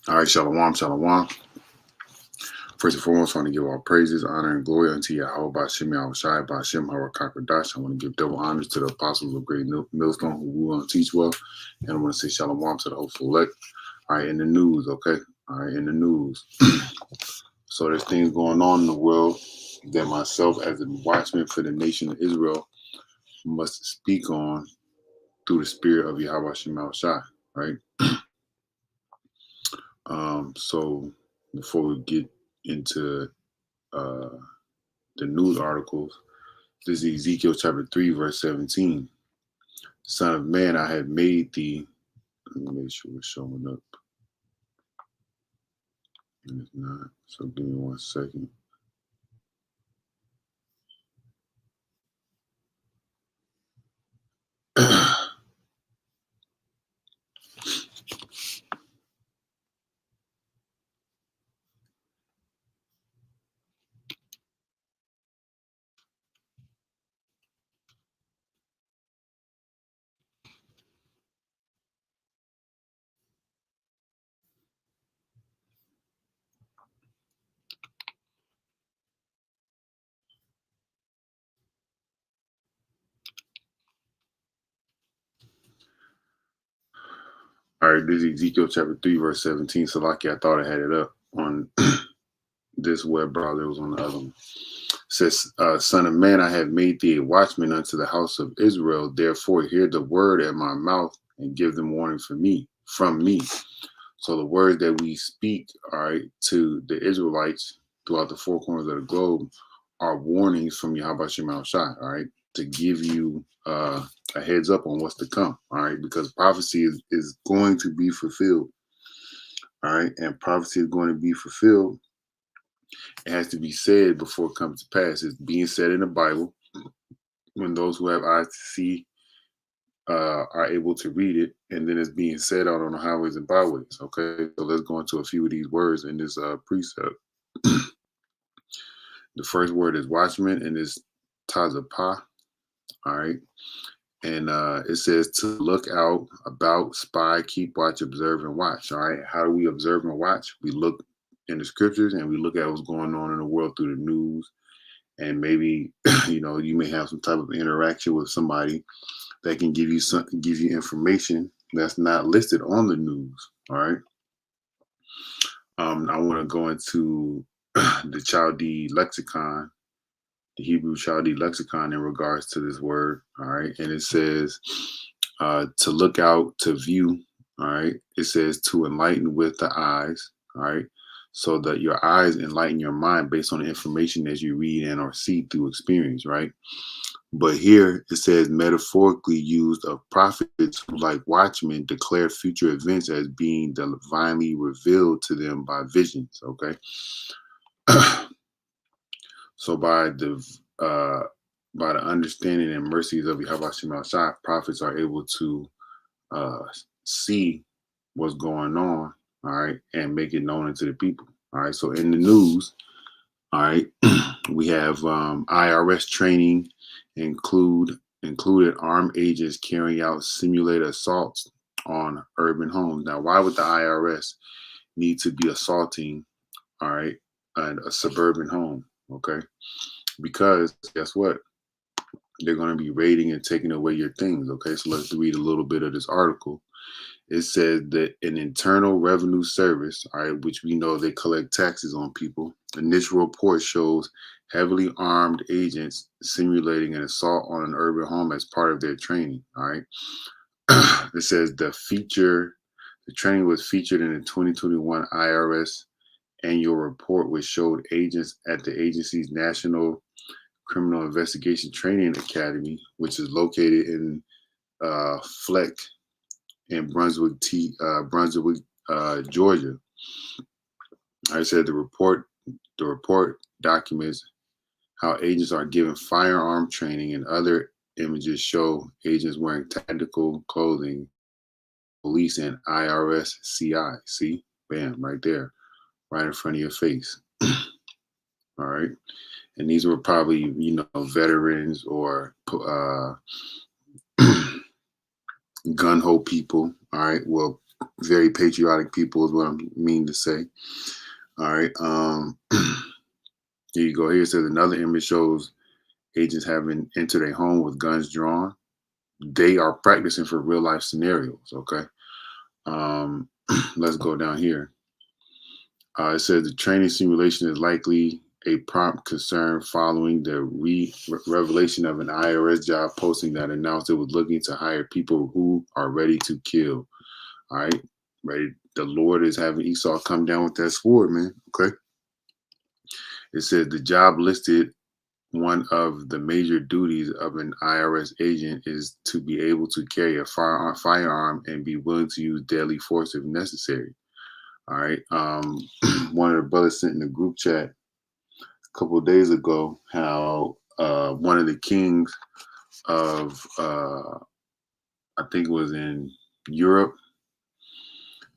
All right, shalom, shalom. First and foremost, I want to give all praises, honor, and glory unto Yahweh Bashem Yahushai Bashem Harakakadash. I want to give double honors to the apostles of Great Millstone who rule and teach well. And I want to say shalom to the hopeful elect. All right, in the news, okay? All right, in the news. So there's things going on in the world that myself, as a watchman for the nation of Israel, must speak on through the spirit of Yahweh Bashem Yahushai, right? So before we get into the news articles, this is Ezekiel chapter 3, verse 17. Son of man, I have made thee. Let me make sure it's showing up. And it's not. So give me 1 second. All right, this is Ezekiel chapter 3, verse 17. So lucky I thought I had it up on this web browser. It was on the other one. It says, Son of man, I have made thee a watchman unto the house of Israel. Therefore, hear the word at my mouth and give them warning from me. So the words that we speak, all right, to the Israelites throughout the four corners of the globe are warnings from Yahweh Shema Shai, all right, to give you a heads up on what's to come, all right, because prophecy is going to be fulfilled, all right, and prophecy is going to be fulfilled. It has to be said before it comes to pass. It's being said in the Bible. When those who have eyes to see are able to read it, and then it's being said out on the highways and byways. Okay, so let's go into a few of these words in this precept. The first word is watchman, and it's tazapah. All right, and it says to look out, about, spy, keep watch, observe, and watch. All right, how do we observe and watch? We look in the scriptures, and we look at what's going on in the world through the news, and maybe you may have some type of interaction with somebody that can give you information that's not listed on the news. All right. I want to go into the Chaldee lexicon, the Hebrew Chaldee lexicon in regards to this word. All right. And it says to look out, to view. All right. It says to enlighten with the eyes. All right. So that your eyes enlighten your mind based on the information that you read and or see through experience. Right. But here it says metaphorically used of prophets who, like watchmen, declare future events as being divinely revealed to them by visions. Okay. So by the understanding and mercies of Yahweh Shema Shai, prophets are able to see what's going on, all right, and make it known to the people. All right. So in the news, all right, we have IRS training included armed agents carrying out simulated assaults on urban homes. Now, why would the IRS need to be assaulting, all right, a suburban home? Okay, because guess what? They're going to be raiding and taking away your things. Okay, so let's read a little bit of this article. It says that an Internal Revenue Service, all right, which we know they collect taxes on people. Initial report shows heavily armed agents simulating an assault on an urban home as part of their training. All right. It says the training was featured in the 2021 IRS annual report, which showed agents at the agency's National Criminal Investigation Training Academy, which is located in Fleck in Brunswick, Georgia. I said the report documents how agents are given firearm training, and other images show agents wearing tactical clothing, police and IRS CI. See, bam, right there, right in front of your face. All right, and these were probably veterans or gun ho people. All right, well, Very patriotic people is what I mean to say. All right. Here you go. Here it says another image shows agents having entered a home with guns drawn. They are practicing for real life scenarios. Okay. Let's go down here. It says the training simulation is likely a prompt concern following the revelation of an IRS job posting that announced it was looking to hire people who are ready to kill. All right, ready. The Lord is having Esau come down with that sword, man. Okay. It says the job listed one of the major duties of an IRS agent is to be able to carry a firearm and be willing to use deadly force if necessary. All right. One of the brothers sent in the group chat a couple of days ago how one of the kings of I think it was in Europe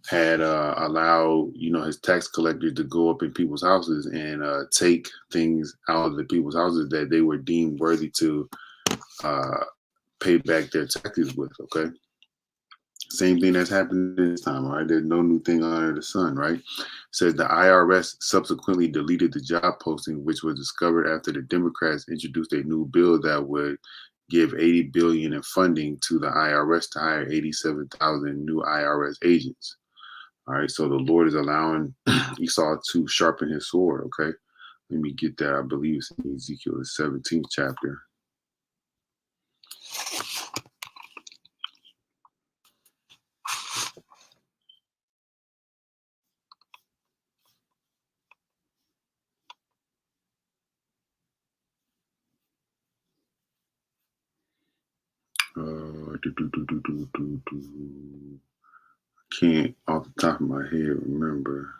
had allowed his tax collectors to go up in people's houses and take things out of the people's houses that they were deemed worthy to pay back their taxes with. Okay. Same thing that's happened this time, right? There's no new thing under the sun, right? It says the IRS subsequently deleted the job posting, which was discovered after the Democrats introduced a new bill that would give $80 billion in funding to the IRS to hire 87,000 new IRS agents. All right, so the Lord is allowing Esau to sharpen his sword. Okay, let me get that. I believe it's in Ezekiel, the 17th chapter. Can't off the top of my head remember.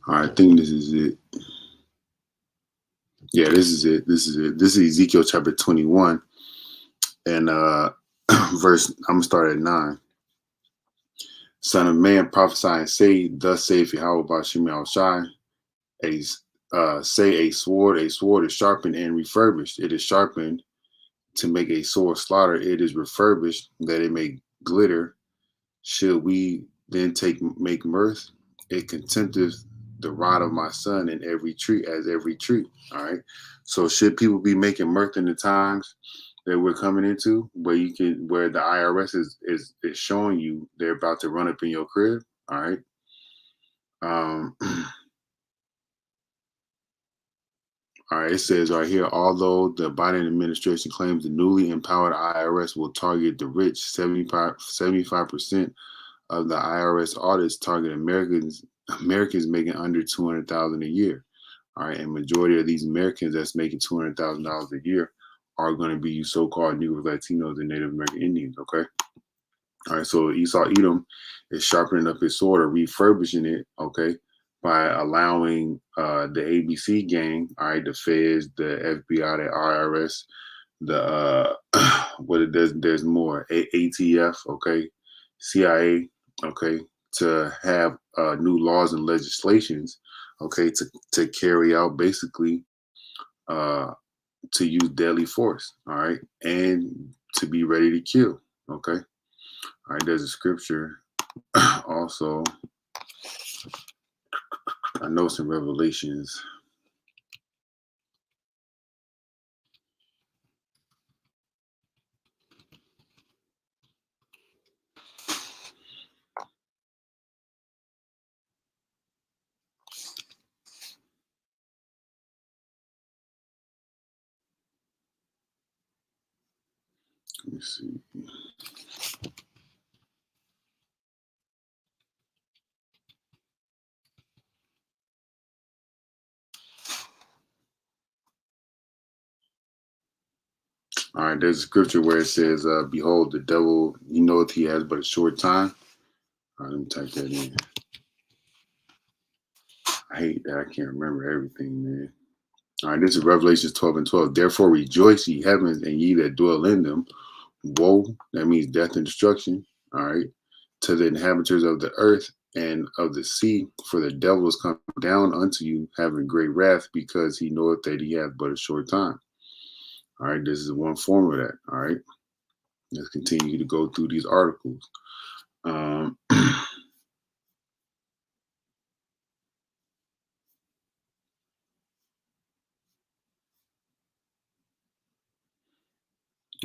All right, I think this is it. Yeah, this is it. This is it. This is Ezekiel chapter 21 and verse. I'm gonna start at 9. Son of man, prophesy and say, thus saith Yahweh Bashim Al Shai, say a sword is sharpened and refurbished. It is sharpened to make a sore slaughter. It is refurbished that it may glitter. Should we then make mirth? It contempteth the rod of my son in every tree as every tree. All right. So should people be making mirth in the times that we're coming into where the IRS is showing you they're about to run up in your crib? All right. All right, it says right here, although the Biden administration claims the newly empowered IRS will target the rich, 75% of the IRS audits target Americans making under $200,000 a year. All right, and majority of these Americans that's making $200,000 a year are going to be you so-called Negroes, Latinos, and Native American Indians. Okay. All right, so Esau Edom is sharpening up his sword or refurbishing it. Okay, by allowing the ABC gang, all right, the feds, the FBI, the IRS, the what it does, there's more, ATF, okay, CIA, okay, to have new laws and legislations, okay, to carry out basically to use deadly force, all right, and to be ready to kill, okay. All right, there's a scripture also. I know some Revelations. Let me see. All right, there's a scripture where it says, behold, the devil, you know he has but a short time. All right, let me type that in. I hate that I can't remember everything, man. All right, this is Revelations 12:12. Therefore rejoice, ye heavens, and ye that dwell in them. woe, that means death and destruction, all right, to the inhabitants of the earth and of the sea, for the devil is come down unto you, having great wrath, because he knoweth that he hath but a short time. All right, this is one form of that. All right, let's continue to go through these articles.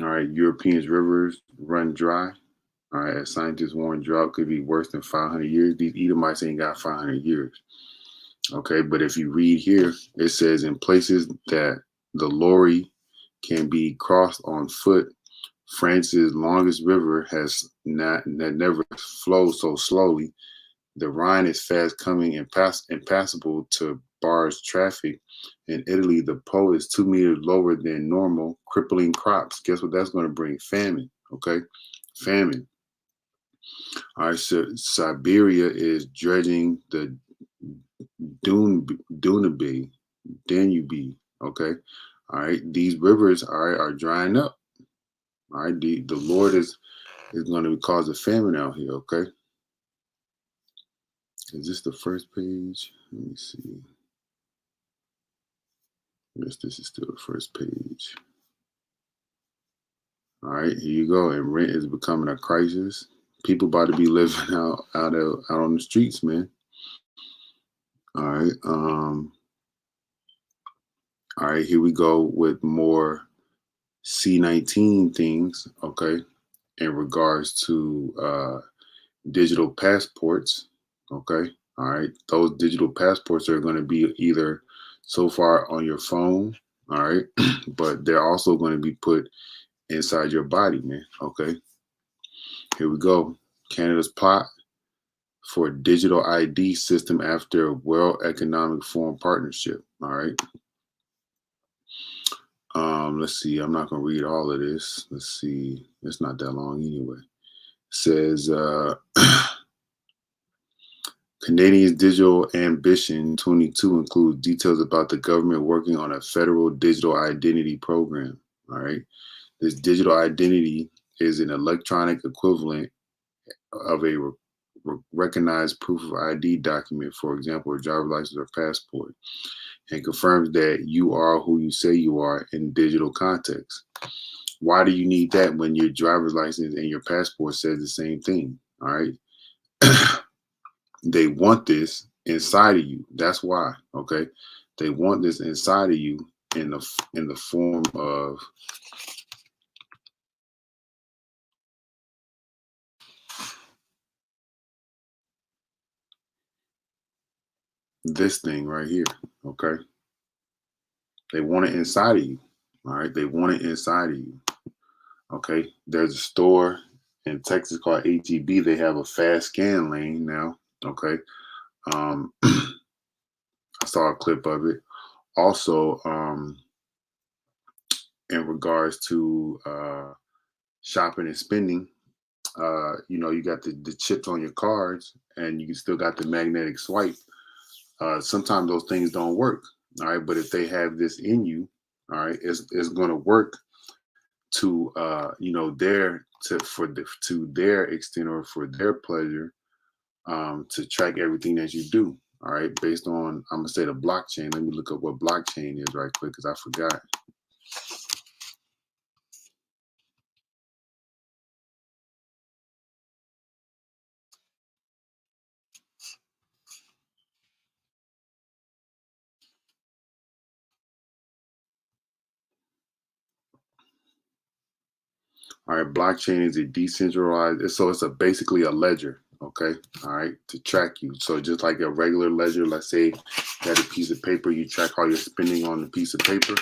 All right, Europeans' rivers run dry. All right, as scientists warn, drought could be worse than 500 years. These Edomites ain't got 500 years. Okay, but if you read here, it says in places that the Lorry can be crossed on foot, France's longest river has never flowed so slowly. The Rhine is fast coming impassable to barge traffic. In Italy, the Po is 2 meters lower than normal, crippling crops. Guess what? That's going to bring famine. Okay, famine. All right, so Siberia is dredging the Danube. Okay, all right. These rivers are drying up. All right, the Lord is going to cause a famine out here. Okay, is this the first page? Let me see. Yes, this is still the first page. All right, here you go. And rent is becoming a crisis. People about to be living out on the streets, man. All right. All right, here we go with more C-19 things, okay, in regards to digital passports, okay. All right, those digital passports are going to be either so far on your phone, all right, but they're also going to be put inside your body, man, okay. Here we go. Canada's plot for a digital ID system after a World Economic Forum partnership, all right. Let's see. I'm not gonna read all of this. Let's see. It's not that long anyway. It says Canadian's digital ambition 22 includes details about the government working on a federal digital identity program. All right. This digital identity is an electronic equivalent of a recognized proof of ID document, for example, a driver's license or passport, and confirms that you are who you say you are in digital context. Why do you need that when your driver's license and your passport says the same thing? All right. They want this inside of you. That's why. Okay. They want this inside of you in the form of this thing right here. Okay. They want it inside of you. All right. They want it inside of you. Okay. There's a store in Texas called HEB. They have a fast scan lane now. Okay. I saw a clip of it. Also, in regards to shopping and spending, you got the chips on your cards and you still got the magnetic swipe. Sometimes those things don't work. All right. But if they have this in you, all right, it's going to work to, to their extent or for their pleasure, to track everything that you do. All right. Based on, I'm going to say the blockchain. Let me look up what blockchain is right quick because I forgot. All right, blockchain is a decentralized, so it's basically a ledger. Okay, all right, to track you. So just like a regular ledger, let's say you had a piece of paper, you track all your spending on the piece of paper.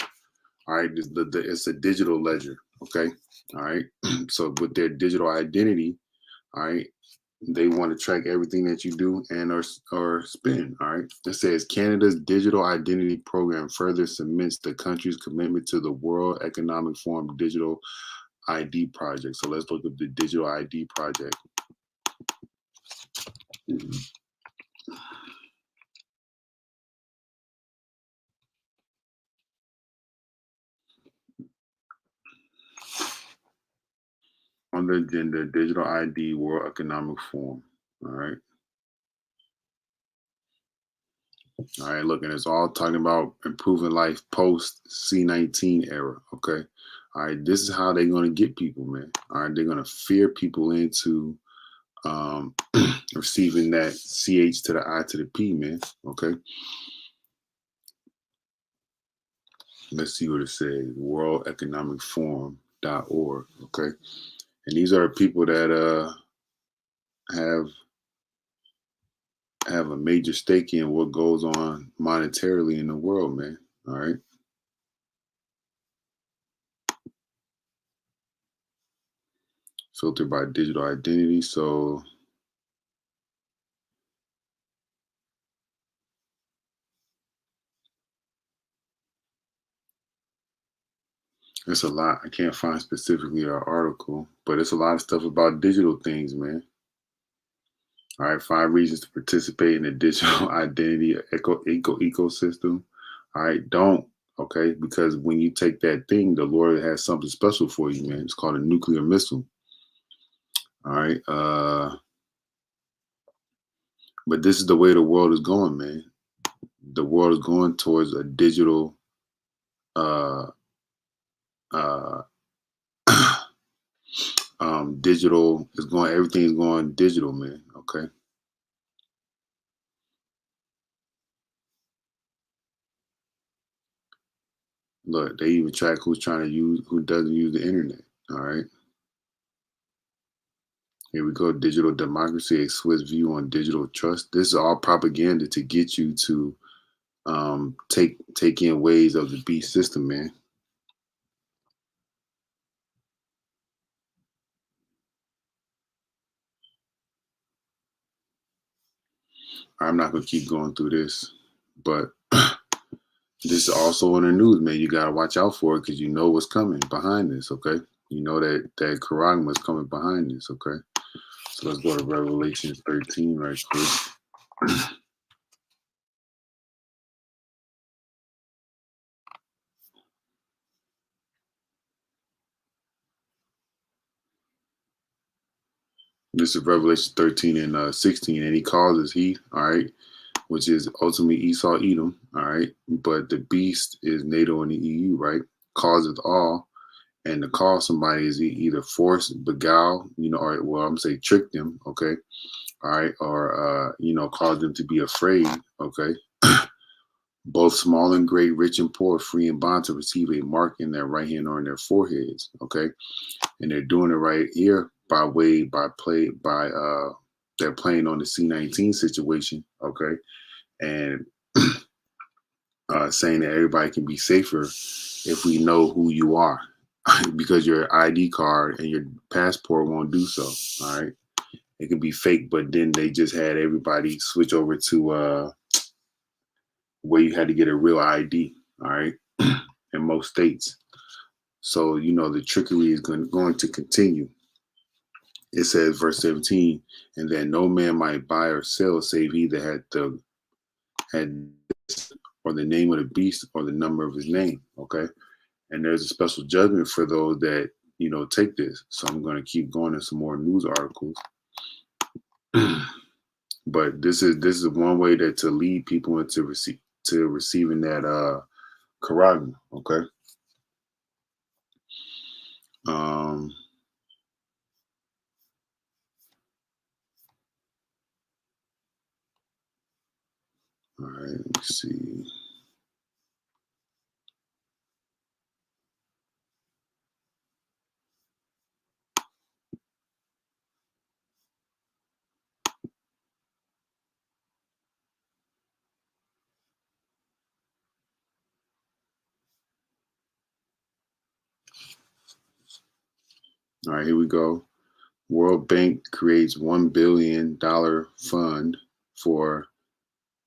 All right, it's a digital ledger. Okay, all right. So with their digital identity, all right, they want to track everything that you do and or spend. All right. It says Canada's digital identity program further cements the country's commitment to the World Economic Forum digital ID project. So let's look at the digital ID project. On the agenda, digital ID, World Economic Forum. All right. All right, look, and it's all talking about improving life post C-19 era. Okay. All right, this is how they're going to get people, man. All right, they're going to fear people into um, receiving that CH to the I to the P, man. Okay. Let's see what it says. World Economic Forum.org. Okay. And these are people that have a major stake in what goes on monetarily in the world, man. All right. Filtered by digital identity. So it's a lot. I can't find specifically an article, but it's a lot of stuff about digital things, man. All right, 5 reasons to participate in the digital identity ecosystem. All right, don't. Okay, because when you take that thing, the Lord has something special for you, man. It's called a nuclear missile. All right, but this is the way the world is going, man. The world is going towards a digital uh uh digital is going, everything's going digital, man. Okay. Look, they even track who's trying to use, who doesn't use the internet. All right. Here we go. Digital democracy, a Swiss view on digital trust. This is all propaganda to get you to take in ways of the beast system, man. I'm not gonna keep going through this, but this is also in the news, man. You gotta watch out for it because you know what's coming behind this. Okay, you know that Karagma is coming behind this. Okay, so let's go to Revelation 13 right quick. This is Revelation 13 and 16, and he causes he, all right, which is ultimately Esau, Edom, all right, but the beast is NATO and the EU, right? Causes all, and to call somebody is either force, beguile, or well, I'm say trick them, okay, all right, or cause them to be afraid, okay. Both small and great, rich and poor, free and bond to receive a mark in their right hand or in their foreheads, okay, and they're doing it right here they're playing on the C-19 situation, okay, and saying that everybody can be safer if we know who you are, because your ID card and your passport won't do so. All right, it can be fake, but then they just had everybody switch over to where you had to get a real ID. All right, in most states. So the trickery is going to continue. It says, verse 17, and that no man might buy or sell save he that had or the name of the beast or the number of his name. Okay. And there's a special judgment for those that take this. So I'm going to keep going to some more news articles. But this is one way that to lead people into receiving that karagma. Okay. All right, let me see. All right, here we go. World Bank creates $1 billion fund for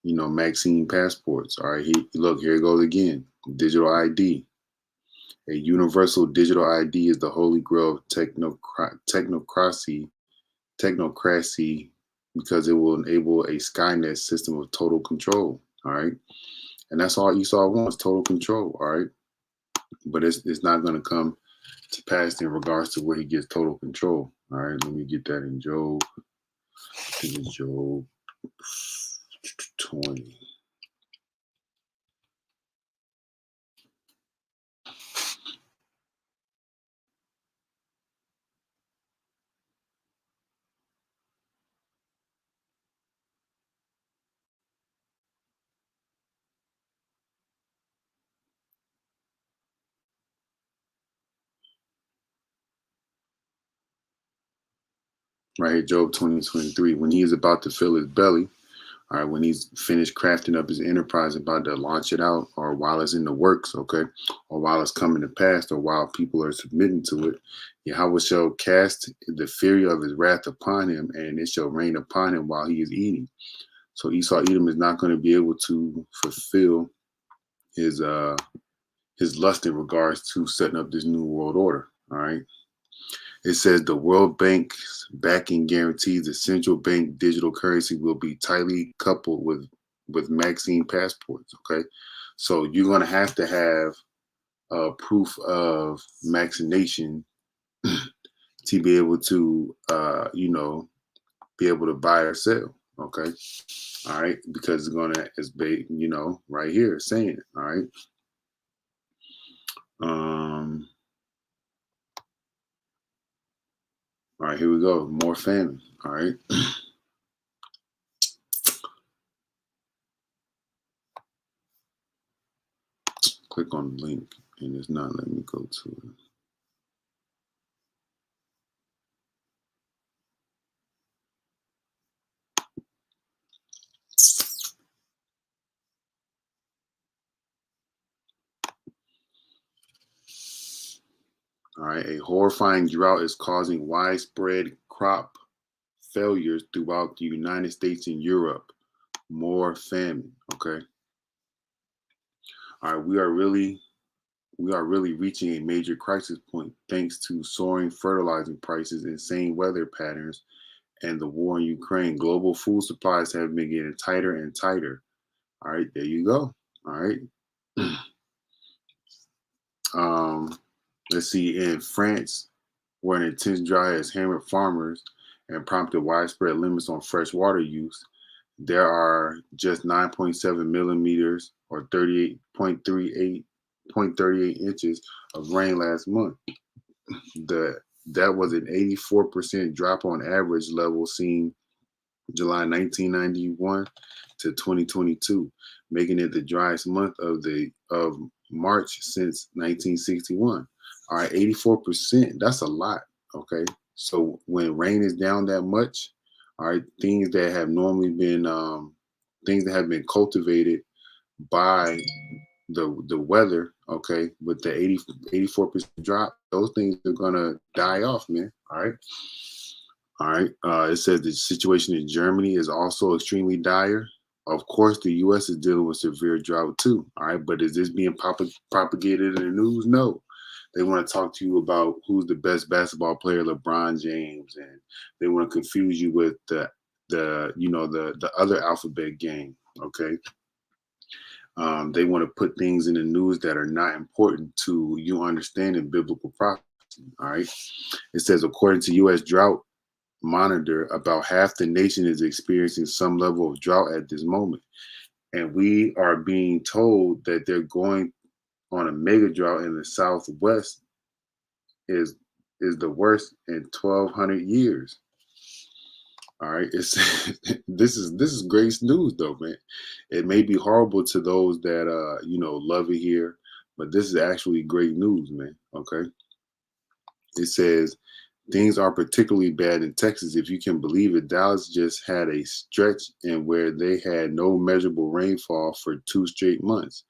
vaccine passports. All right, look, here it goes again. Digital ID. A universal digital ID is the holy grail of technocracy, because it will enable a Skynet system of total control. All right, and that's all Esau wants: total control. All right, but it's not going to come to pass in regards to where he gets total control. All right, let me get that in Job. I think it's Job 20. Right here, Job 20:23. When he is about to fill his belly, all right, when he's finished crafting up his enterprise, about to launch it out, or while it's in the works, okay, or while it's coming to pass, or while people are submitting to it, Yahweh shall cast the fury of his wrath upon him, and it shall rain upon him while he is eating. So Esau Edom is not going to be able to fulfill his lust in regards to setting up this new world order. All right. It says the World Bank's backing guarantees the central bank digital currency will be tightly coupled with Maxine passports. Okay, so you're going to have proof of vaccination to be able to, be able to buy or sell. Okay, all right, because it's going to, right here saying it. All right. All right, here we go. More famine. All right. Click on the link and it's not letting me go to it. All right, a horrifying drought is causing widespread crop failures throughout the United States and Europe. More famine. Okay. All right, we are really reaching a major crisis point thanks to soaring fertilizer prices, insane weather patterns, and the war in Ukraine. Global food supplies have been getting tighter and tighter. All right, there you go. All right. Let's see, in France, where an intense drought has hammered farmers and prompted widespread limits on fresh water use, there are just 9.7 millimeters or 38.38 inches of rain last month. That was an 84% drop on average level seen July 1991 to 2022, making it the driest month of March since 1961. All right, 84%. That's a lot. Okay, so when rain is down that much, all right, things that have normally been things that have been cultivated by the weather, okay, with the 84% drop, those things are gonna die off, man. All right. All right. It says the situation in Germany is also extremely dire. Of course, the U.S. is dealing with severe drought too. All right. But is this being propagated in the news? No. They want to talk to you about who's the best basketball player, LeBron James, and they want to confuse you with the other alphabet gang. Okay. They want to put things in the news that are not important to you understanding biblical prophecy. All right. It says, according to U.S. Drought Monitor, about half the nation is experiencing some level of drought at this moment. And we are being told that they're going on a mega drought in the Southwest is the worst in 1,200 years. All right, it's this is great news though, man. It may be horrible to those that love it here, but this is actually great news, man. Okay, it says things are particularly bad in Texas. If you can believe it, Dallas just had a stretch in where they had no measurable rainfall for 2 straight months.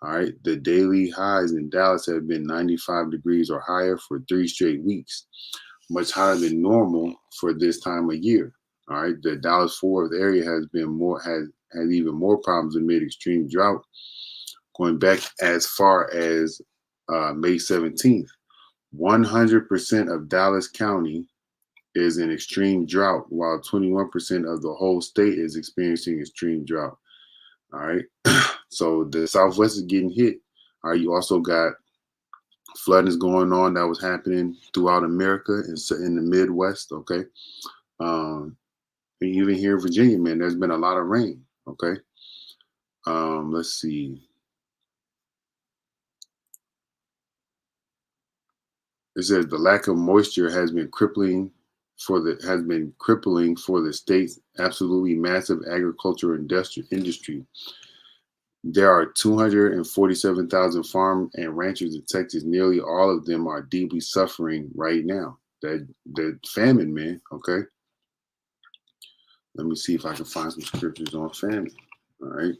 All right, the daily highs in Dallas have been 95 degrees or higher for 3 straight weeks, much higher than normal for this time of year. All right, the Dallas-Fort Worth area has even more problems amid extreme drought, going back as far as May 17th. 100% of Dallas County is in extreme drought, while 21% of the whole state is experiencing extreme drought. All right. So the Southwest is getting hit. All right. You also got Flooding is going on that was happening throughout America and in the Midwest. Okay. Um, and even here in Virginia, man, there's been a lot of rain. Okay. Let's see. It says the lack of moisture has been crippling for the state's absolutely massive agriculture industry. There are 247,000 farm and ranchers in Texas. Nearly all of them are deeply suffering right now. That the famine, man. Okay. Let me see if I can find some scriptures on famine. All right.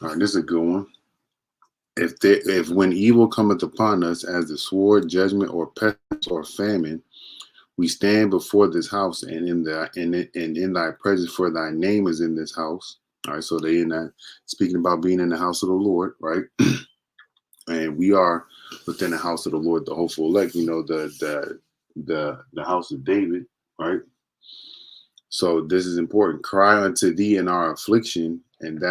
All right. This is a good one. If when evil cometh upon us as the sword, judgment, or pestilence, or famine, we stand before this house and in thy presence, for thy name is in this house. All right, so they in that speaking about being in the house of the Lord, right? And we are within the house of the Lord, the hopeful elect. You know, the house of David, right? So this is important. Cry unto thee in our affliction, and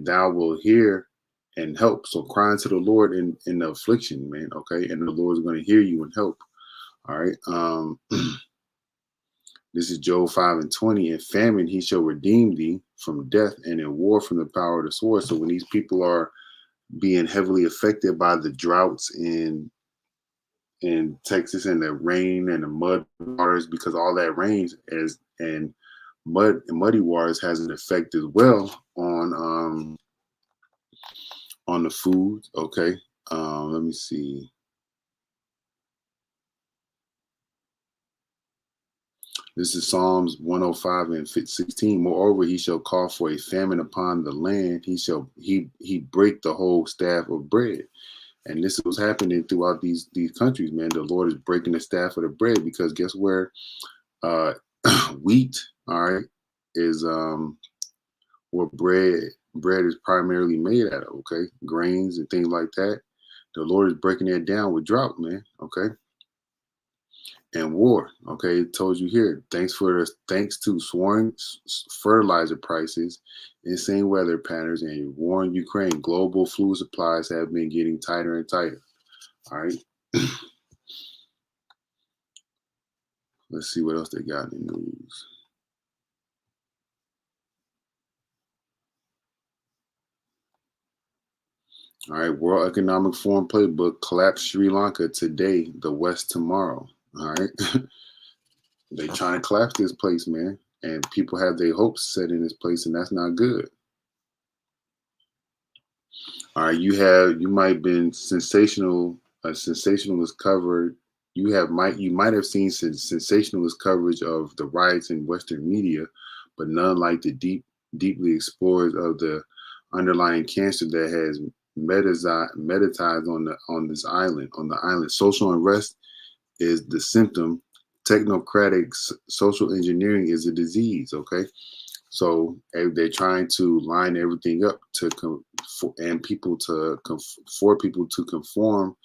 thou will hear and help. So cry unto the Lord in the affliction, man. Okay, and the Lord is going to hear you and help. All right. This is Job 5:20. In famine he shall redeem thee from death, and in war from the power of the sword. So when these people are being heavily affected by the droughts in Texas and the rain and the mud waters, because all that rains is and muddy waters has an effect as well on the food. Okay. Let me see. This is Psalms 105 and 16. Moreover, he shall call for a famine upon the land. He break the whole staff of bread. And this is what's happening throughout these countries, man. The Lord is breaking the staff of the bread, because guess where uh wheat, all right, is where bread is primarily made out of, okay? Grains and things like that. The Lord is breaking that down with drought, man. Okay. And war. Okay, it told you here. Thanks to soaring fertilizer prices, insane weather patterns, and war in Ukraine, global food supplies have been getting tighter and tighter. All right. Let's see what else they got in the news. All right, World Economic Forum playbook: collapse Sri Lanka today, the West tomorrow. All right. They trying to collapse this place, man. And people have their hopes set in this place, and that's not good. All right, you might have been sensationalist covered. You might have seen sensationalist coverage of the riots in Western media, but none like the deeply explores of the underlying cancer that has metatized on this island. On the island, social unrest is the symptom. Technocratic social engineering is a disease. Okay, so they're trying to line everything up for people to conform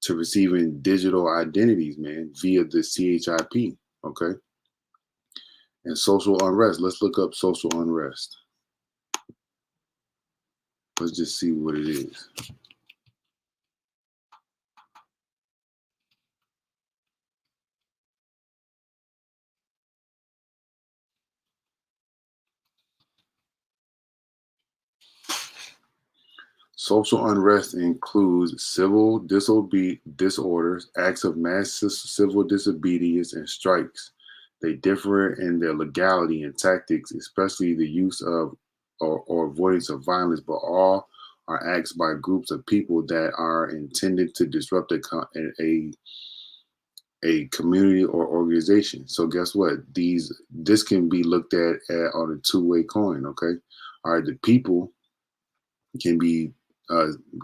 to receiving digital identities, man, via the CHIP. Okay, and social unrest. Let's look up social unrest. Let's just see what it is. Social unrest includes civil disorders, acts of mass civil disobedience, and strikes. They differ in their legality and tactics, especially the use of or avoidance of violence, but all are acts by groups of people that are intended to disrupt a community or organization. So guess what? This can be looked at on a two-way coin. Okay, all right. The people can be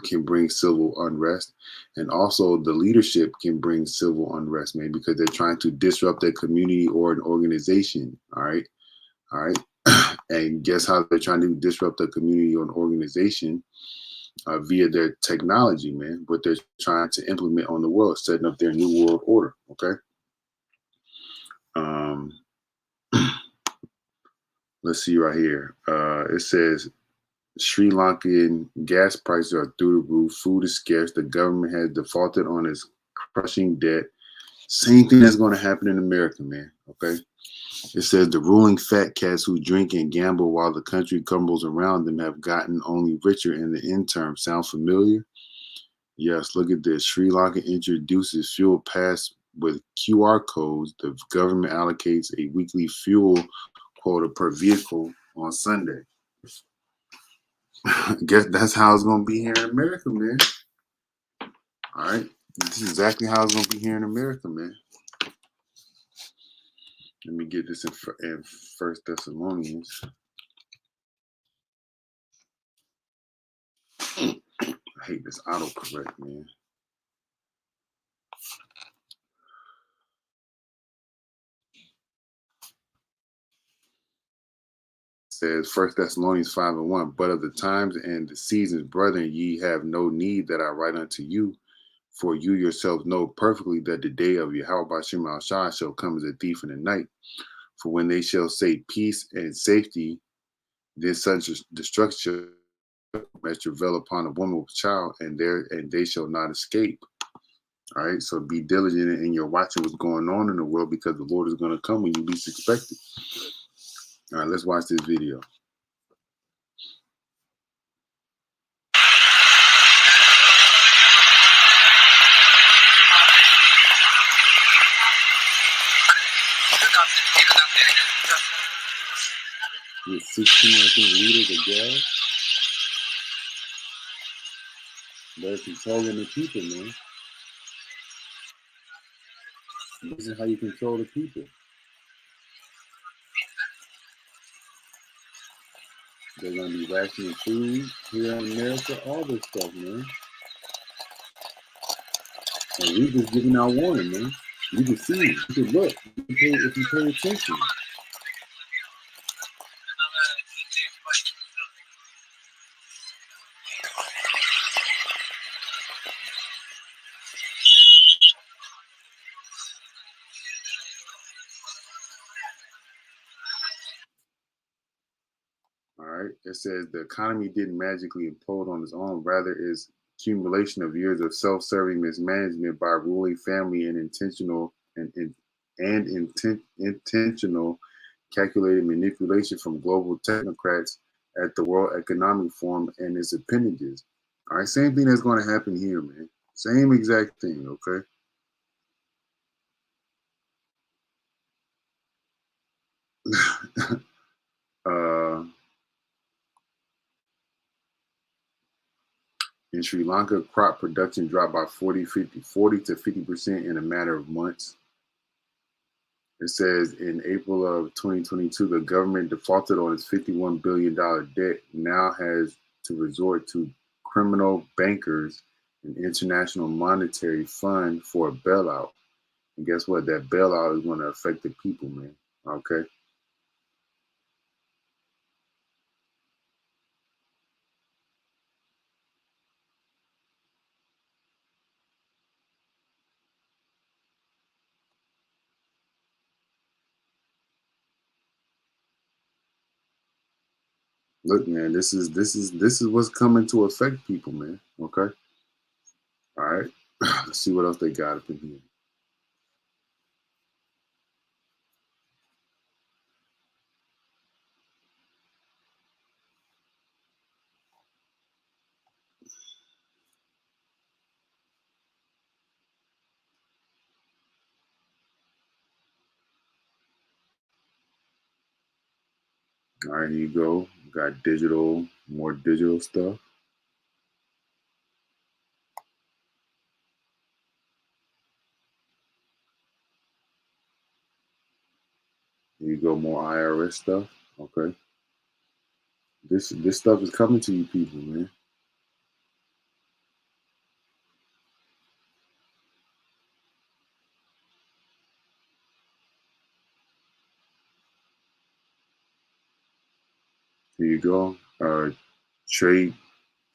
can bring civil unrest, and also the leadership can bring civil unrest, man, because they're trying to disrupt their community or an organization. All right. And guess how they're trying to disrupt a community or an organization? Via their technology, man. What they're trying to implement on the world, setting up their new world order. Okay. Um, let's see right here. It says Sri Lankan gas prices are through the roof. Food is scarce. The government has defaulted on its crushing debt. Same thing that's going to happen in America, man. Okay. It says the ruling fat cats who drink and gamble while the country crumbles around them have gotten only richer in the interim. Sound familiar? Yes, look at this. Sri Lanka introduces fuel pass with QR codes. The government allocates a weekly fuel quota per vehicle on Sunday. I guess that's how it's going to be here in America, man. All right. This is exactly how it's going to be here in America, man. Let me get this in First Thessalonians. I hate this autocorrect, man. Says First Thessalonians 5:1, but of the times and the seasons, brethren, ye have no need that I write unto you, for you yourselves know perfectly that the day of Yahweh Shema Shah shall come as a thief in the night. For when they shall say peace and safety, then such destruction as travail upon a woman with a child, and they shall not escape. All right, so be diligent in your watching what's going on in the world, because the Lord is going to come when you least expect it. All right, let's watch this video. With 16, I think, liters of gas. They're controlling the people, man. This is how you control the people. They're going to be rationing food here in America, all this stuff, man. And we just giving our warning, man. You can see, you can look, if you pay attention. All right. It says the economy didn't magically implode on its own. Rather, is accumulation of years of self-serving mismanagement by a ruling family and intentional intentional calculated manipulation from global technocrats at the World Economic Forum and its appendages. All right. Same thing that's going to happen here, man. Same exact thing. Okay. In Sri Lanka, crop production dropped by 40 to 50% in a matter of months. It says in April of 2022, the government defaulted on its $51 billion debt, now has to resort to criminal bankers and International Monetary Fund for a bailout. And guess what? That bailout is going to affect the people, man. Okay. Look, man, this is what's coming to affect people, man. Okay. All right. Let's see what else they got up in here. All right, here you go. Got digital, more digital stuff. Here you go, more IRS stuff. Okay. This stuff is coming to you people, man. Here you go. Trade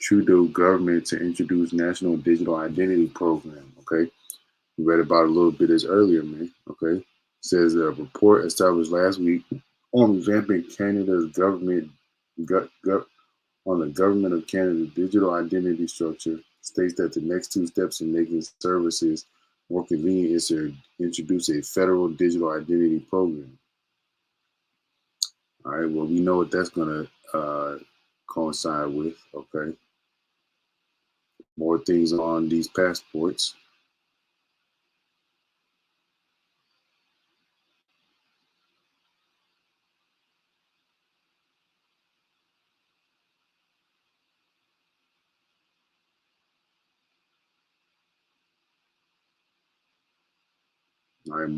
Trudeau government to introduce national digital identity program. Okay, we read about it a little bit as earlier, man. Okay, says a report established last week on revamping Canada's government on the government of Canada's digital identity structure states that the next two steps in making services more convenient is to introduce a federal digital identity program. All right, well, we know what that's going to coincide with. Okay, more things on these passports. All right,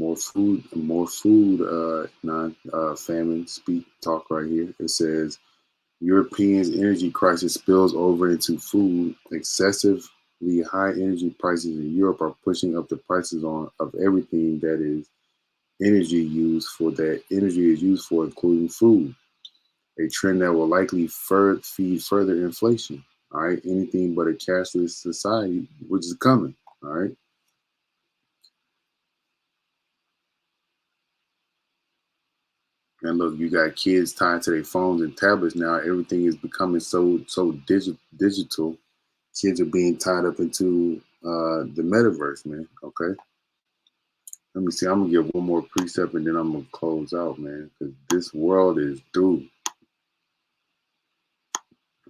famine speak talk right here. It says Europeans' energy crisis spills over into food. Excessively high energy prices in Europe are pushing up the prices of everything that energy is used for, including food. A trend that will likely feed further inflation. All right, anything but a cashless society, which is coming. All right. And look, you got kids tied to their phones and tablets now. Everything is becoming so digital. Kids are being tied up into the metaverse, man. Okay. Let me see. I'm gonna give one more precept and then I'm gonna close out, man. Because this world is through.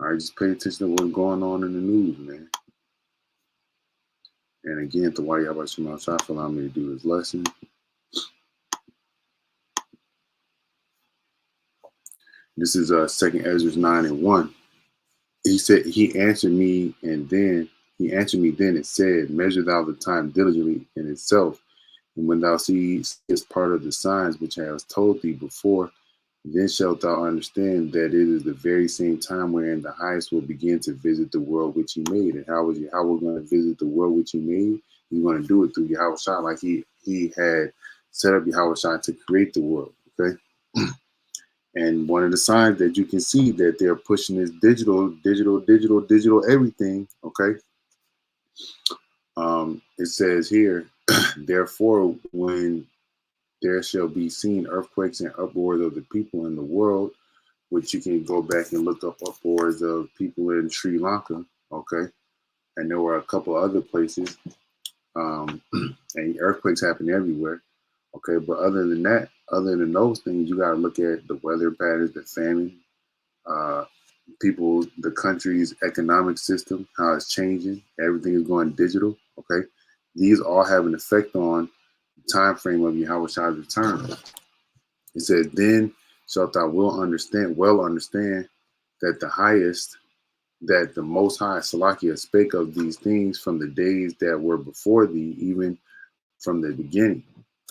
All right, just pay attention to what's going on in the news, man. And again, the why about Shema Shah for allowing me to do this lesson. This is Second Ezra 9:1. He said he answered me then and said, measure thou the time diligently in itself, and when thou seest part of the signs which I have told thee before, then shalt thou understand that it is the very same time wherein the highest will begin to visit the world which he made. And how we're going to visit the world which he made? He's going to do it through Yahweh Shah, like he had set up Yahweh Shah to create the world. Okay. And one of the signs that you can see that they're pushing is digital everything. Okay. It says here, therefore, when there shall be seen earthquakes and uproars of the people in the world, which you can go back and look up uproars of people in Sri Lanka. Okay. And there were a couple other places. And earthquakes happen everywhere. Okay. But other than those things, you got to look at the weather patterns, the famine, the country's economic system, how it's changing. Everything is going digital. Okay. These all have an effect on the time frame of Yahweh Shah's return. It says, then shalt thou understand that that the Most High Salakia spake of these things from the days that were before thee, even from the beginning.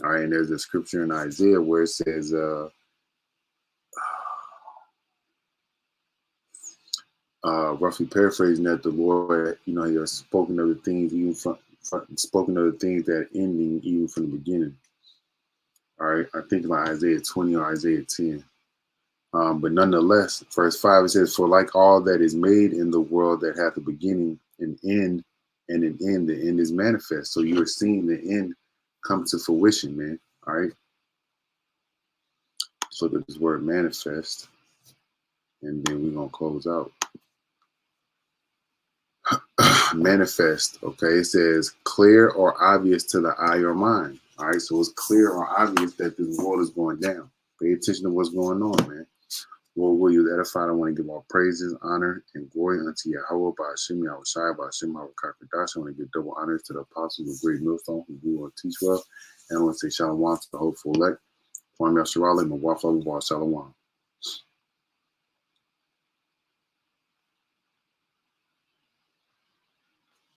All right, and there's a scripture in Isaiah where it says, roughly paraphrasing, that the Lord, he has spoken of the things spoken of the things that are ending even from the beginning. All right, I think like Isaiah 20 or Isaiah 10. But nonetheless, verse 5, it says, for like all that is made in the world that hath a beginning and end, and an end, the end is manifest. So you're seeing the end come to fruition, man. All right. Let's look at this word manifest, and then we're going to close out. Manifest, okay, it says clear or obvious to the eye or mind. All right, so it's clear or obvious that this world is going down. Pay attention to what's going on, man. Lord, will you edify? I want to give all praises, honor, and glory unto Yahweh, by Hashem, Yahweh Shai, by Hashem, Yahweh Kakadash. I want to give double honors to the apostles of Great Millstone who grew and teach well. And I want to say shalom to the hopeful elect. Kwame Yashirale, Mawafah, Shalom.